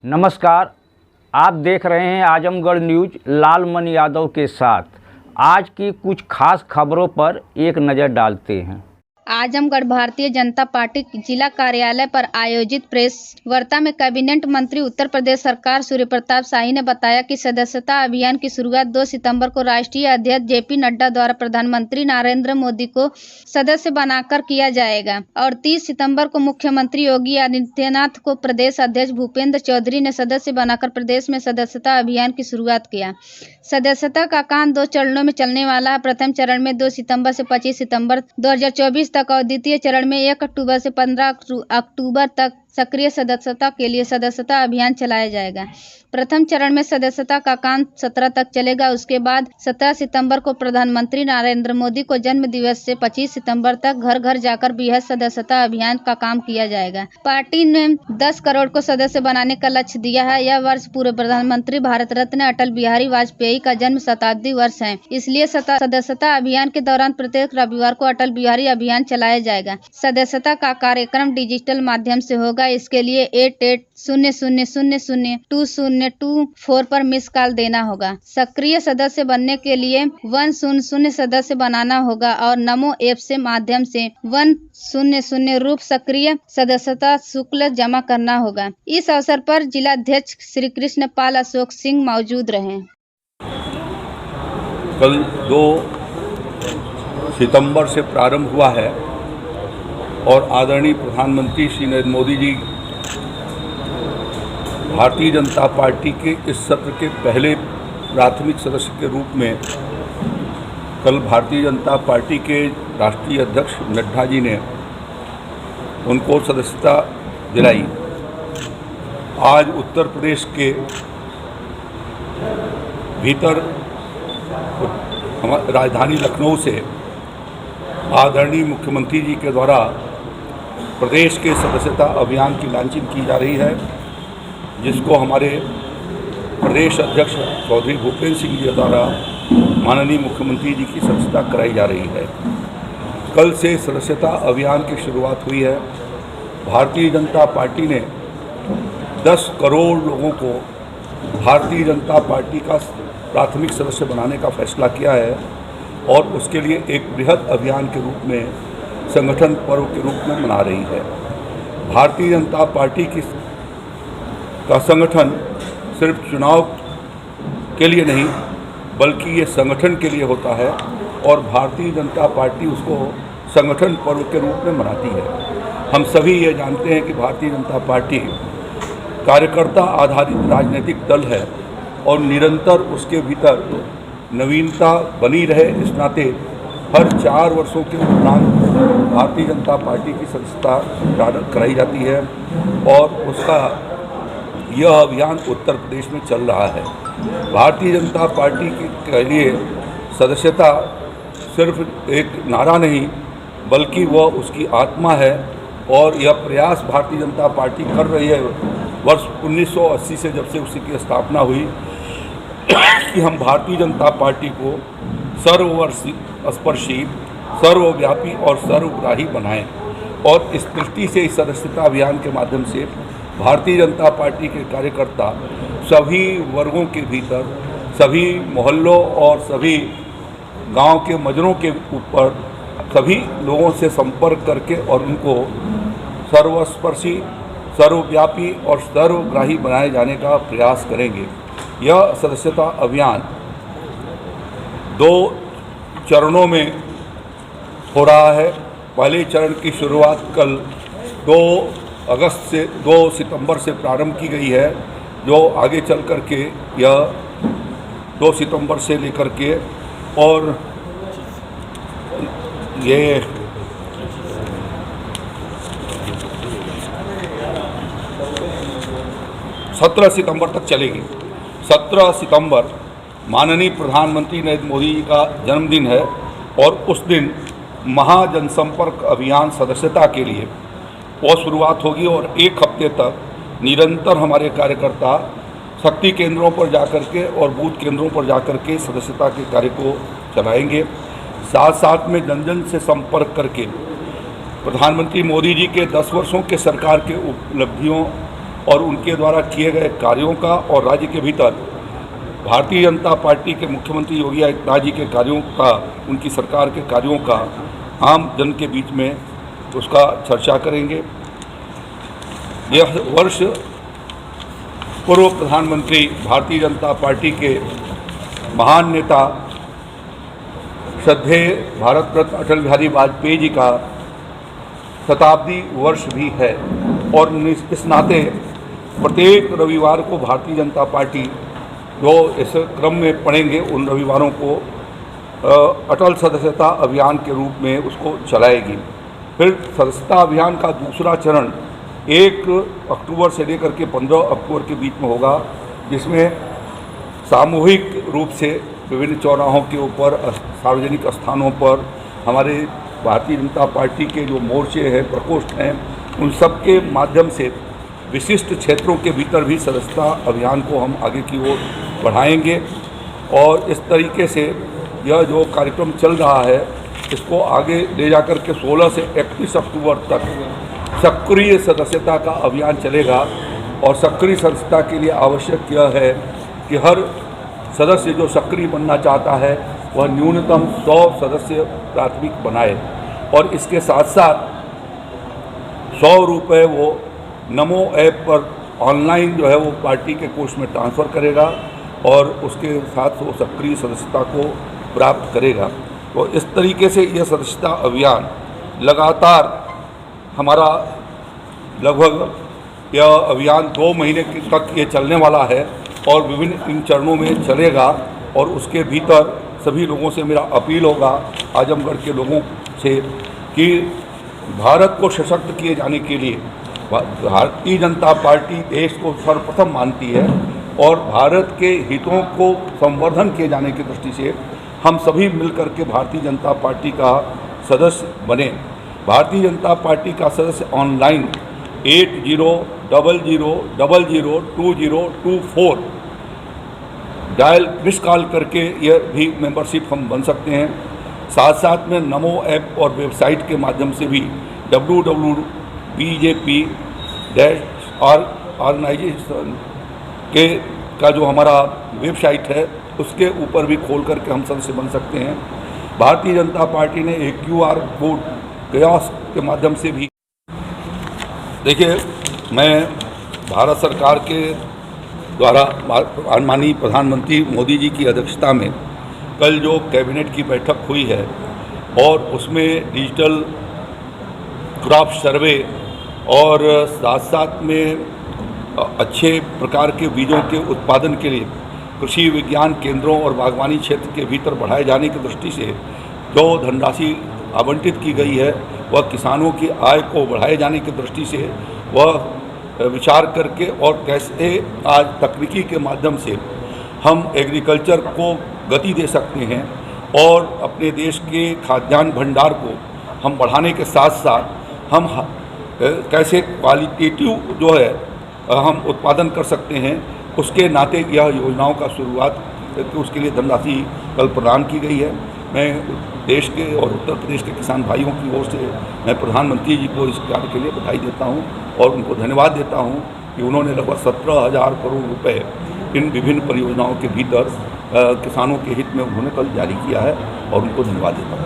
नमस्कार, आप देख रहे हैं आजमगढ़ न्यूज लालमन यादव के साथ। आज की कुछ खास खबरों पर एक नज़र डालते हैं। आजमगढ़ भारतीय जनता पार्टी जिला कार्यालय पर आयोजित प्रेस वार्ता में कैबिनेट मंत्री उत्तर प्रदेश सरकार सूर्य प्रताप शाही ने बताया कि सदस्यता अभियान की शुरुआत 2 सितंबर को राष्ट्रीय अध्यक्ष जेपी नड्डा द्वारा प्रधानमंत्री नरेंद्र मोदी को सदस्य बनाकर किया जाएगा और 30 सितंबर को मुख्यमंत्री योगी आदित्यनाथ को प्रदेश अध्यक्ष भूपेंद्र चौधरी ने सदस्य बनाकर प्रदेश में सदस्यता अभियान की शुरुआत किया। सदस्यता का काम 2 चरणों में चलने वाला है। प्रथम चरण में 2 सितंबर से 25 सितंबर 2024 तक और द्वितीय चरण में 1 अक्टूबर से 15 अक्टूबर तक सक्रिय सदस्यता के लिए सदस्यता अभियान चलाया जाएगा। प्रथम चरण में सदस्यता का काम 17 तक चलेगा। उसके बाद 17 सितंबर को प्रधानमंत्री नरेंद्र मोदी को जन्म दिवस से 25 सितंबर तक घर घर जाकर बृहद सदस्यता अभियान का काम किया जाएगा। पार्टी ने 10 करोड़ को सदस्य बनाने का लक्ष्य दिया है। यह वर्ष पूर्व प्रधानमंत्री भारत रत्न अटल बिहारी वाजपेयी का जन्म शताब्दी वर्ष है, इसलिए सदस्यता अभियान के दौरान प्रत्येक रविवार को अटल बिहारी अभियान चलाया जाएगा। सदस्यता का कार्यक्रम डिजिटल माध्यम से होगा। इसके लिए 8800002024 पर मिस कॉल देना होगा। सक्रिय सदस्य बनने के लिए 100 सदस्य बनाना होगा और नमो ऐप से माध्यम से 100 रूप सक्रिय सदस्यता शुल्क जमा करना होगा। इस अवसर पर जिलाध्यक्ष श्री कृष्ण पाल अशोक सिंह मौजूद रहे। कल 2 सितंबर से प्रारंभ हुआ है और आदरणीय प्रधानमंत्री श्री नरेंद्र मोदी जी भारतीय जनता पार्टी के इस सत्र के पहले प्राथमिक सदस्य के रूप में कल भारतीय जनता पार्टी के राष्ट्रीय अध्यक्ष नड्डा जी ने उनको सदस्यता दिलाई। आज उत्तर प्रदेश के भीतर राजधानी लखनऊ से आदरणीय मुख्यमंत्री जी के द्वारा प्रदेश के सदस्यता अभियान की लॉन्चिंग की जा रही है, जिसको हमारे प्रदेश अध्यक्ष चौधरी भूपेंद्र सिंह जी द्वारा माननीय मुख्यमंत्री जी की सदस्यता कराई जा रही है। कल से सदस्यता अभियान की शुरुआत हुई है। भारतीय जनता पार्टी ने 10 करोड़ लोगों को भारतीय जनता पार्टी का प्राथमिक सदस्य बनाने का फैसला किया है और उसके लिए एक बृहद अभियान के रूप में संगठन पर्व के रूप में मना रही है। भारतीय जनता पार्टी का संगठन सिर्फ चुनाव के लिए नहीं बल्कि ये संगठन के लिए होता है और भारतीय जनता पार्टी उसको संगठन पर्व के रूप में मनाती है। हम सभी ये जानते हैं कि भारतीय जनता पार्टी कार्यकर्ता आधारित राजनीतिक दल है और निरंतर उसके भीतर नवीनता बनी रहे। इस नाते हर 4 वर्षों के उपरांत भारतीय जनता पार्टी की सदस्यता कराई जाती है और उसका यह अभियान उत्तर प्रदेश में चल रहा है। भारतीय जनता पार्टी के लिए सदस्यता सिर्फ एक नारा नहीं बल्कि वह उसकी आत्मा है और यह प्रयास भारतीय जनता पार्टी कर रही है वर्ष 1980 से, जब से उसकी स्थापना हुई, कि हम भारतीय जनता पार्टी को सर्वस्पर्शी, सर्वव्यापी और सर्वग्राही बनाएं। और इस दृष्टि से इस सदस्यता अभियान के माध्यम से भारतीय जनता पार्टी के कार्यकर्ता सभी वर्गों के भीतर, सभी मोहल्लों और सभी गांव के मजरों के ऊपर सभी लोगों से संपर्क करके और उनको सर्वस्पर्शी, सर्वव्यापी और सर्वग्राही बनाए जाने का प्रयास करेंगे। यह सदस्यता अभियान 2 चरणों में हो रहा है। पहले चरण की शुरुआत कल 2 सितंबर से प्रारंभ की गई है, जो आगे चल कर के यह 2 सितंबर से लेकर के और ये 17 सितंबर तक चलेगी। 17 सितंबर माननीय प्रधानमंत्री नरेंद्र मोदी जी का जन्मदिन है और उस दिन महाजनसंपर्क अभियान सदस्यता के लिए वो शुरुआत होगी और 1 हफ्ते तक निरंतर हमारे कार्यकर्ता शक्ति केंद्रों पर जाकर के और बूथ केंद्रों पर जाकर के सदस्यता के कार्य को चलाएंगे। साथ साथ में जन जन से संपर्क करके प्रधानमंत्री मोदी जी के 10 वर्षों के सरकार के उपलब्धियों और उनके द्वारा किए गए कार्यों का और राज्य के भीतर भारतीय जनता पार्टी के मुख्यमंत्री योगी आदित्यनाथ जी के कार्यों का, उनकी सरकार के कार्यों का आम जन के बीच में उसका चर्चा करेंगे। यह वर्ष पूर्व प्रधानमंत्री भारतीय जनता पार्टी के महान नेता श्रद्धेय भारत रत्न अटल बिहारी वाजपेयी जी का शताब्दी वर्ष भी है और इस नाते प्रत्येक रविवार को भारतीय जनता पार्टी जो इस क्रम में पड़ेंगे उन रविवारों को अटल सदस्यता अभियान के रूप में उसको चलाएगी। फिर सदस्यता अभियान का दूसरा चरण 1 अक्टूबर से लेकर के 15 अक्टूबर के बीच में होगा, जिसमें सामूहिक रूप से विभिन्न चौराहों के ऊपर, सार्वजनिक स्थानों पर हमारे भारतीय जनता पार्टी के जो मोर्चे हैं, प्रकोष्ठ हैं, उन सब के माध्यम से विशिष्ट क्षेत्रों के भीतर भी सदस्यता अभियान को हम आगे की ओर बढ़ाएंगे। और इस तरीके से यह जो कार्यक्रम चल रहा है इसको आगे ले जाकर के 16 से 31 अक्टूबर तक सक्रिय सदस्यता का अभियान चलेगा। और सक्रिय सदस्यता के लिए आवश्यक यह है कि हर सदस्य जो सक्रिय बनना चाहता है वह न्यूनतम 100 सदस्य प्राथमिक बनाए और इसके साथ साथ 100 रुपये वो नमो ऐप पर ऑनलाइन जो है वो पार्टी के कोष में ट्रांसफ़र करेगा और उसके साथ वो सक्रिय सदस्यता को प्राप्त करेगा। तो इस तरीके से यह सदस्यता अभियान लगातार हमारा लगभग यह अभियान 2 महीने तक ये चलने वाला है और विभिन्न इन चरणों में चलेगा। और उसके भीतर सभी लोगों से मेरा अपील होगा, आजमगढ़ के लोगों से, कि भारत को सशक्त किए जाने के लिए भारतीय जनता पार्टी देश को सर्वप्रथम मानती है और भारत के हितों को संवर्धन किए जाने की दृष्टि से हम सभी मिलकर के भारतीय जनता पार्टी का सदस्य बने। भारतीय जनता पार्टी का सदस्य ऑनलाइन 8000002024 डायल मिस कॉल करके यह भी मेंबरशिप हम बन सकते हैं। साथ साथ में नमो ऐप और वेबसाइट के माध्यम से भी www.bjp-organization के का जो हमारा वेबसाइट है उसके ऊपर भी खोल करके हम सदस्य बन सकते हैं। भारतीय जनता पार्टी ने एक QR कोड कियोस्क के माध्यम से भी, देखिए, मैं भारत सरकार के द्वारा माननीय प्रधानमंत्री मोदी जी की अध्यक्षता में कल जो कैबिनेट की बैठक हुई है और उसमें डिजिटल क्रॉप सर्वे और साथ साथ में अच्छे प्रकार के बीजों के उत्पादन के लिए कृषि विज्ञान केंद्रों और बागवानी क्षेत्र के भीतर बढ़ाए जाने की दृष्टि से जो धनराशि आवंटित की गई है वह किसानों की आय को बढ़ाए जाने की दृष्टि से वह विचार करके और कैसे आज तकनीकी के माध्यम से हम एग्रीकल्चर को गति दे सकते हैं और अपने देश के खाद्यान्न भंडार को हम बढ़ाने के साथ साथ हम कैसे क्वालिटेटिव जो है हम उत्पादन कर सकते हैं, उसके नाते यह योजनाओं का शुरुआत उसके लिए धनराशि कल प्रदान की गई है। मैं देश के और उत्तर प्रदेश के किसान भाइयों की ओर से मैं प्रधानमंत्री जी को इस कार्य के लिए बधाई देता हूं और उनको धन्यवाद देता हूं कि उन्होंने लगभग 17,000 करोड़ रुपए इन विभिन्न परियोजनाओं के भीतर किसानों के हित में उन्होंने कल जारी किया है और उनको धन्यवाद देता हूँ।